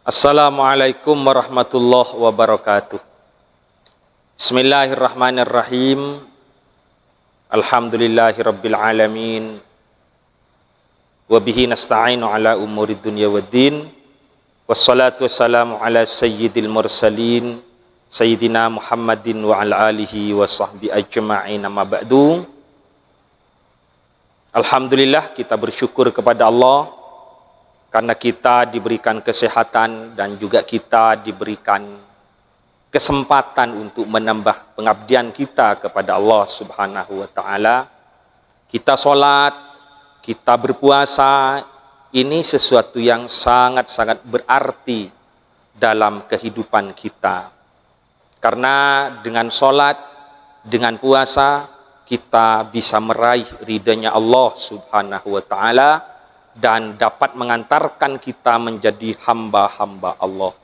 Assalamualaikum warahmatullahi wabarakatuh. Bismillahirrahmanirrahim. Alhamdulillahirabbil alamin. Wa bihi nasta'inu ala umurid dunya waddin. Wassalatu wassalamu ala sayyidil mursalin sayyidina Muhammadin wa ala alihi wa sahbihi ajma'in, amma ba'du. Alhamdulillah, kita bersyukur kepada Allah karena kita diberikan kesehatan dan juga kita diberikan kesempatan untuk menambah pengabdian kita kepada Allah Subhanahu wa taala. Kita sholat, kita berpuasa, ini sesuatu yang sangat-sangat berarti dalam kehidupan kita. Karena dengan sholat, dengan puasa, kita bisa meraih ridhanya Allah Subhanahu wa taala dan dapat mengantarkan kita menjadi hamba-hamba Allah.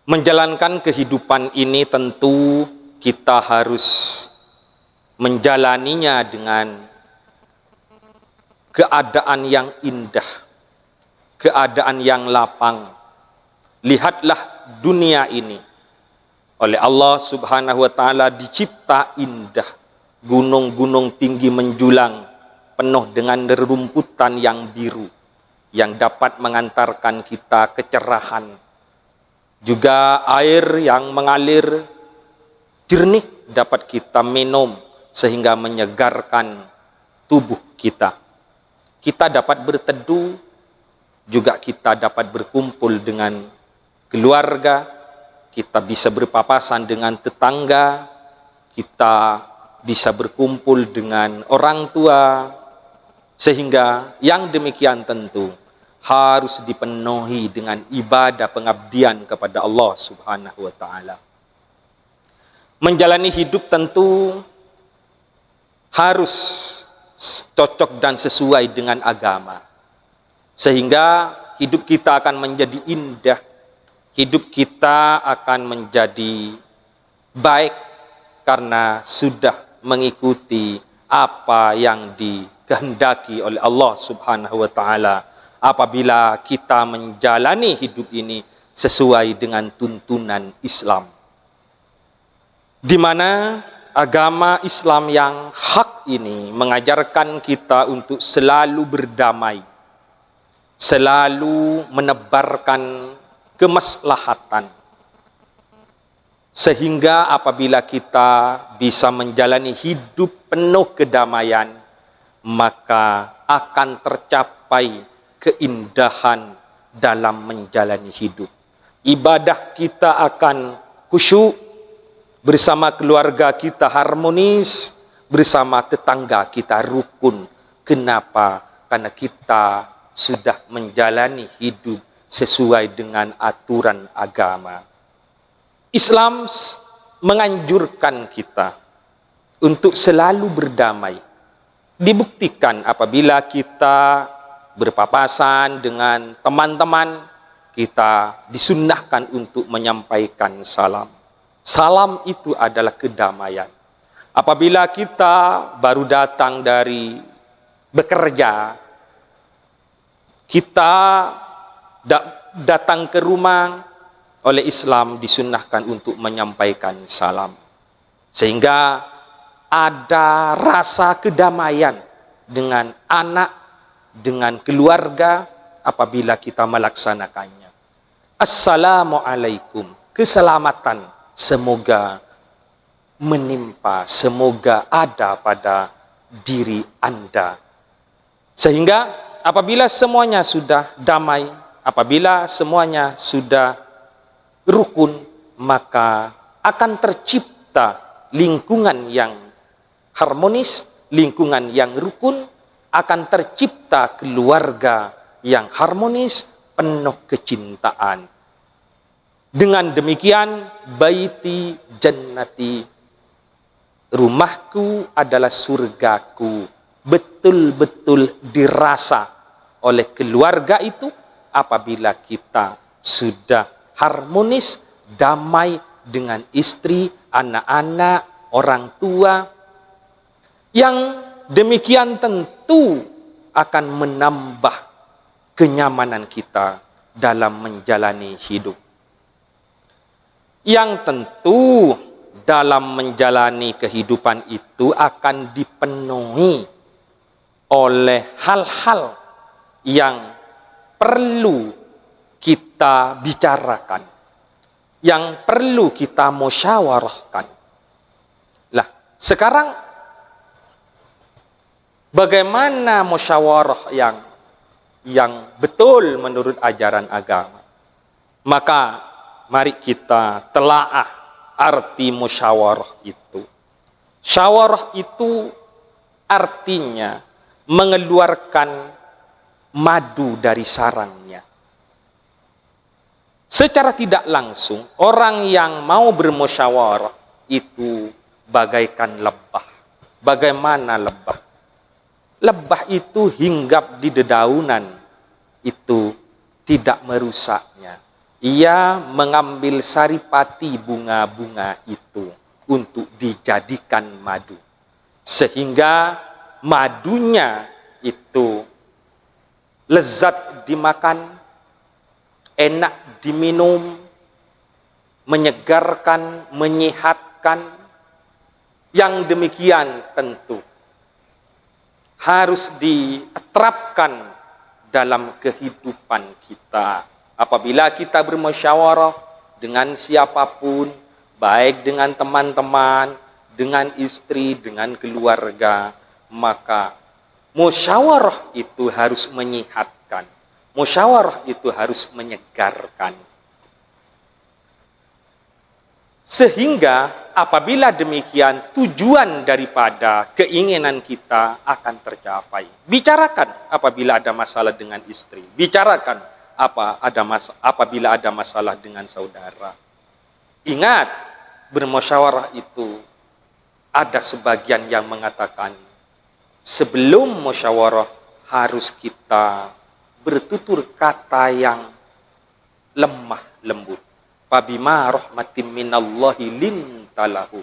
Menjalankan kehidupan ini tentu kita harus menjalaninya dengan keadaan yang indah, keadaan yang lapang. Lihatlah dunia ini, oleh Allah Subhanahu wa taala dicipta indah, gunung-gunung tinggi menjulang, penuh dengan rerumputan yang biru, yang dapat mengantarkan kita kecerahan. Juga air yang mengalir jernih dapat kita minum sehingga menyegarkan tubuh kita. Kita dapat berteduh, juga kita dapat berkumpul dengan keluarga, kita bisa berpapasan dengan tetangga, kita bisa berkumpul dengan orang tua, sehingga yang demikian tentu harus dipenuhi dengan ibadah pengabdian kepada Allah Subhanahu wa taala. Menjalani hidup tentu harus cocok dan sesuai dengan agama. Sehingga hidup kita akan menjadi indah, hidup kita akan menjadi baik karena sudah mengikuti apa yang dikehendaki oleh Allah Subhanahu wa taala. Apabila kita menjalani hidup ini sesuai dengan tuntunan Islam, di mana agama Islam yang hak ini mengajarkan kita untuk selalu berdamai, selalu menebarkan kemaslahatan, sehingga apabila kita bisa menjalani hidup penuh kedamaian, maka akan tercapai keindahan dalam menjalani hidup. Ibadah kita akan khusyuk, bersama keluarga kita harmonis, bersama tetangga kita rukun. Kenapa? Karena kita sudah menjalani hidup sesuai dengan aturan agama. Islam menganjurkan kita untuk selalu berdamai. Dibuktikan apabila kita berpapasan dengan teman-teman, kita disunnahkan untuk menyampaikan salam. Salam itu adalah kedamaian. Apabila kita baru datang dari bekerja, kita datang ke rumah, oleh Islam disunnahkan untuk menyampaikan salam. Sehingga ada rasa kedamaian dengan anak, dengan keluarga apabila kita melaksanakannya. Assalamualaikum, keselamatan semoga menimpa, semoga ada pada diri Anda. Sehingga apabila semuanya sudah damai, apabila semuanya sudah rukun, maka akan tercipta lingkungan yang harmonis, lingkungan yang rukun, akan tercipta keluarga yang harmonis, penuh kecintaan. Dengan demikian, baiti jannati, rumahku adalah surgaku, betul-betul dirasa oleh keluarga itu apabila kita sudah harmonis, damai dengan istri, anak-anak, orang tua. Yang demikian tentu akan menambah kenyamanan kita dalam menjalani hidup. Yang tentu dalam menjalani kehidupan itu akan dipenuhi oleh hal-hal yang perlu kita bicarakan, yang perlu kita musyawarahkan. Lah, sekarang bagaimana musyawarah yang betul menurut ajaran agama? Maka mari kita telaah arti musyawarah itu. Syawarah itu artinya mengeluarkan madu dari sarangnya. Secara tidak langsung, orang yang mau bermusyawarah itu bagaikan lebah. Bagaimana lebah? Lebah itu hinggap di dedaunan, itu tidak merusaknya. Ia mengambil saripati bunga-bunga itu untuk dijadikan madu. Sehingga madunya itu lezat dimakan, enak diminum, menyegarkan, menyehatkan. Yang demikian tentu harus diterapkan dalam kehidupan kita. Apabila kita bermusyawarah dengan siapapun, baik dengan teman-teman, dengan istri, dengan keluarga, maka musyawarah itu harus menyehatkan. Musyawarah itu harus menyegarkan. Sehingga apabila demikian, tujuan daripada keinginan kita akan tercapai. Bicarakan apabila ada masalah dengan istri. Bicarakan apabila ada masalah dengan saudara. Ingat, bermusyawarah itu ada sebagian yang mengatakan, sebelum musyawarah harus kita bertutur kata yang lemah lembut. Fabima rahmatin minallahi linta lahum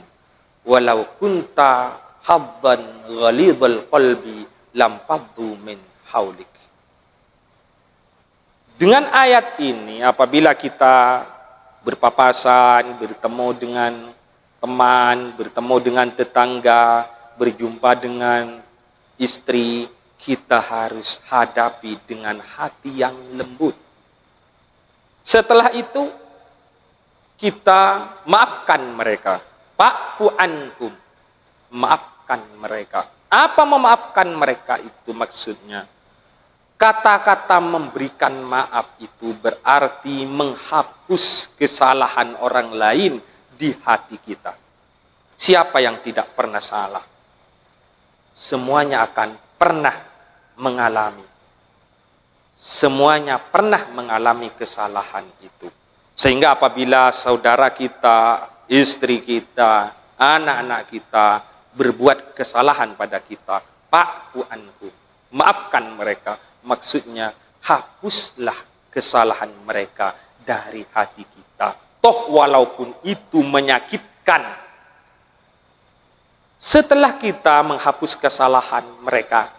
walau kunta habban ghalidhal qalbi lam faddu min haulik. Dengan ayat ini, apabila kita berpapasan, bertemu dengan teman, bertemu dengan tetangga, berjumpa dengan istri, kita harus hadapi dengan hati yang lembut. Setelah itu, kita maafkan mereka. Fa'fu anhum. Maafkan mereka. Apa memaafkan mereka itu maksudnya? Kata-kata memberikan maaf itu berarti menghapus kesalahan orang lain di hati kita. Siapa yang tidak pernah salah? Semuanya akan pernah mengalami. Semuanya pernah mengalami kesalahan itu. Sehingga apabila saudara kita, istri kita, anak-anak kita berbuat kesalahan pada kita, fa'fu anhum, maafkan mereka. Maksudnya, hapuslah kesalahan mereka dari hati kita. Toh walaupun itu menyakitkan. Setelah kita menghapus kesalahan mereka,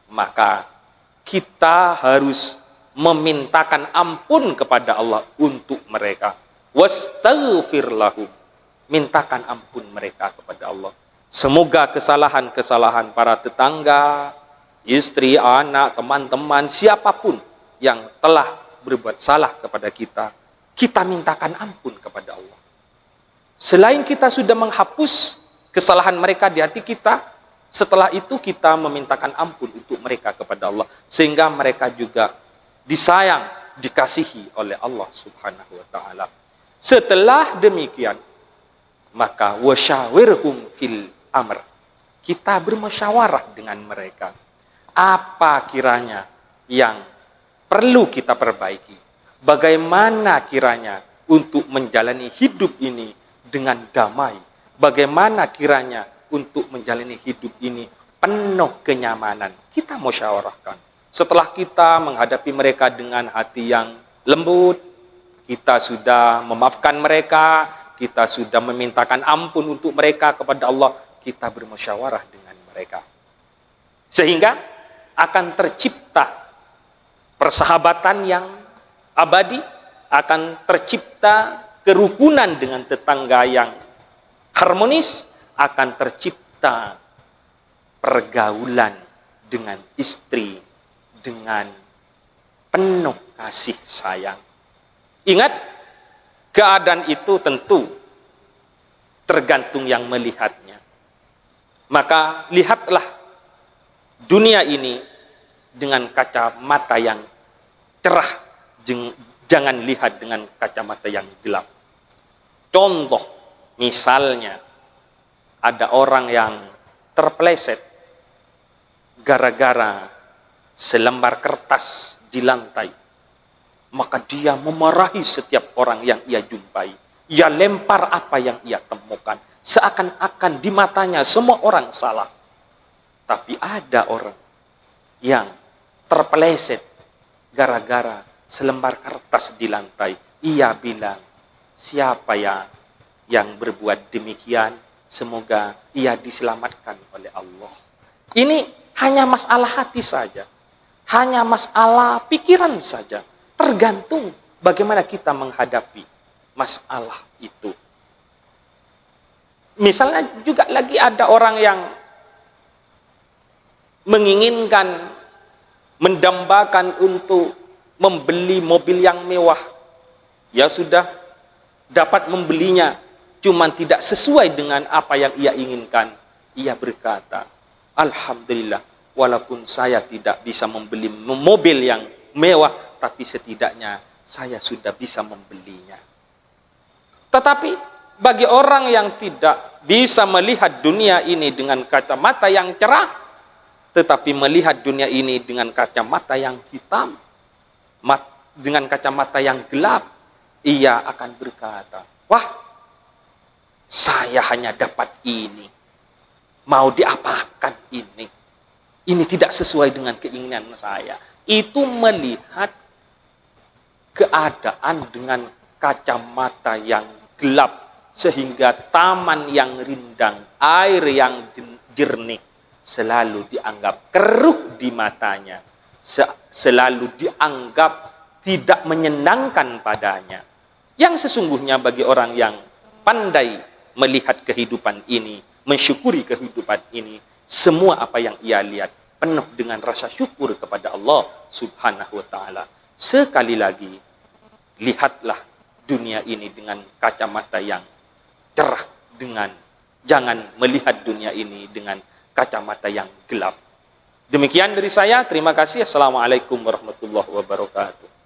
maka kita harus memintakan ampun kepada Allah untuk mereka. Wastaghfir lahum. Mintakan ampun mereka kepada Allah. Semoga kesalahan-kesalahan para tetangga, istri, anak, teman-teman, siapapun yang telah berbuat salah kepada kita, kita mintakan ampun kepada Allah. Selain kita sudah menghapus kesalahan mereka di hati kita, setelah itu kita memintakan ampun untuk mereka kepada Allah. Sehingga mereka juga disayang, dikasihi oleh Allah Subhanahu wa taala. Setelah demikian, maka wasyawirhum fil amr. Kita bermusyawarah dengan mereka. Apa kiranya yang perlu kita perbaiki? Bagaimana kiranya untuk menjalani hidup ini dengan damai? Bagaimana kiranya untuk menjalani hidup ini penuh kenyamanan? Kita musyawarahkan. Setelah kita menghadapi mereka dengan hati yang lembut, kita sudah memaafkan mereka, kita sudah memintakan ampun untuk mereka kepada Allah, kita bermusyawarah dengan mereka. Sehingga akan tercipta persahabatan yang abadi, akan tercipta kerukunan dengan tetangga yang harmonis, akan tercipta pergaulan dengan istri dengan penuh kasih sayang. Ingat, keadaan itu tentu tergantung yang melihatnya. Maka lihatlah dunia ini dengan kacamata yang cerah, jangan lihat dengan kacamata yang gelap. Contoh, misalnya ada orang yang terpeleset gara-gara selembar kertas di lantai, maka dia memarahi setiap orang yang ia jumpai. Ia lempar apa yang ia temukan, seakan-akan di matanya semua orang salah. Tapi ada orang yang terpeleset gara-gara selembar kertas di lantai. Ia bilang, siapa yang berbuat demikian, semoga ia diselamatkan oleh Allah. Ini hanya masalah hati saja, hanya masalah pikiran saja. Tergantung bagaimana kita menghadapi masalah itu. Misalnya juga lagi ada orang yang menginginkan, mendambakan untuk membeli mobil yang mewah. Ya sudah, dapat membelinya, cuman tidak sesuai dengan apa yang ia inginkan. Ia berkata, alhamdulillah, walaupun saya tidak bisa membeli mobil yang mewah, tapi setidaknya saya sudah bisa membelinya. Tetapi bagi orang yang tidak bisa melihat dunia ini dengan kacamata yang cerah, tetapi melihat dunia ini dengan kacamata yang hitam, dengan kacamata yang gelap, ia akan berkata, wah, saya hanya dapat ini, mau diapakan ini? Ini tidak sesuai dengan keinginan saya. Itu melihat keadaan dengan kacamata yang gelap, sehingga taman yang rindang, air yang jernih selalu dianggap keruh di matanya, selalu dianggap tidak menyenangkan padanya. Yang sesungguhnya bagi orang yang pandai melihat kehidupan ini, mensyukuri kehidupan ini, semua apa yang ia lihat penuh dengan rasa syukur kepada Allah Subhanahu wa ta'ala. Sekali lagi, lihatlah dunia ini dengan kacamata yang cerah, jangan melihat dunia ini dengan kacamata yang gelap. Demikian dari saya, terima kasih. Assalamualaikum warahmatullahi wabarakatuh.